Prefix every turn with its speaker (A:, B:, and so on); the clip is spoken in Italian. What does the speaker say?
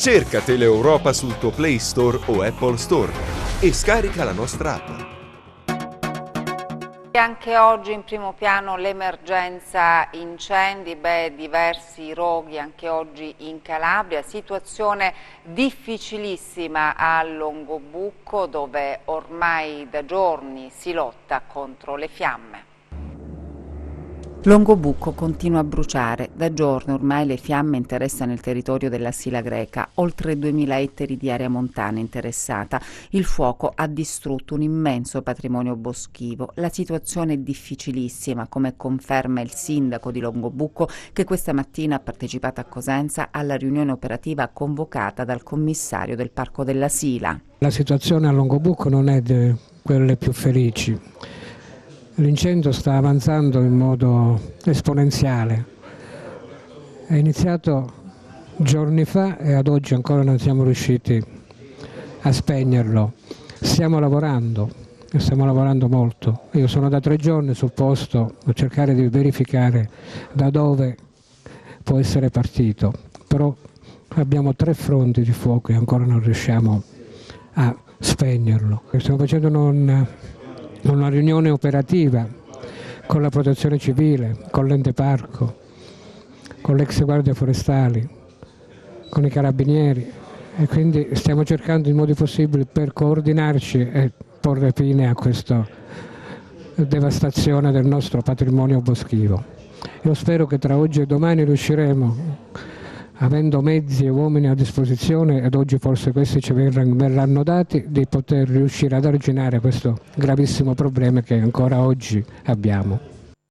A: Cerca Teleeuropa sul tuo Play Store o Apple Store e scarica la nostra app.
B: E anche oggi in primo piano l'emergenza incendi, diversi roghi anche oggi in Calabria, situazione difficilissima a Longobucco dove ormai da giorni si lotta contro le fiamme.
C: Longobucco continua a bruciare. Da giorni ormai le fiamme interessano il territorio della Sila Greca, oltre 2000 ettari di area montana interessata. Il fuoco ha distrutto un immenso patrimonio boschivo. La situazione è difficilissima, come conferma il sindaco di Longobucco, che questa mattina ha partecipato a Cosenza alla riunione operativa convocata dal commissario del Parco della Sila.
D: La situazione a Longobucco non è di quelle più felici. L'incendio sta avanzando in modo esponenziale, è iniziato giorni fa e ad oggi ancora non siamo riusciti a spegnerlo. Stiamo lavorando molto. Io sono da 3 giorni sul posto a cercare di verificare da dove può essere partito, però abbiamo 3 fronti di fuoco e ancora non riusciamo a spegnerlo. Stiamo facendo una riunione operativa con la protezione civile, con l'ente parco, con l'ex guardia forestali, con i carabinieri e quindi stiamo cercando i modi possibili per coordinarci e porre fine a questa devastazione del nostro patrimonio boschivo. Io spero che tra oggi e domani riusciremo, avendo mezzi e uomini a disposizione, ed oggi forse questi ci verranno dati, di poter riuscire ad arginare questo gravissimo problema che ancora oggi abbiamo.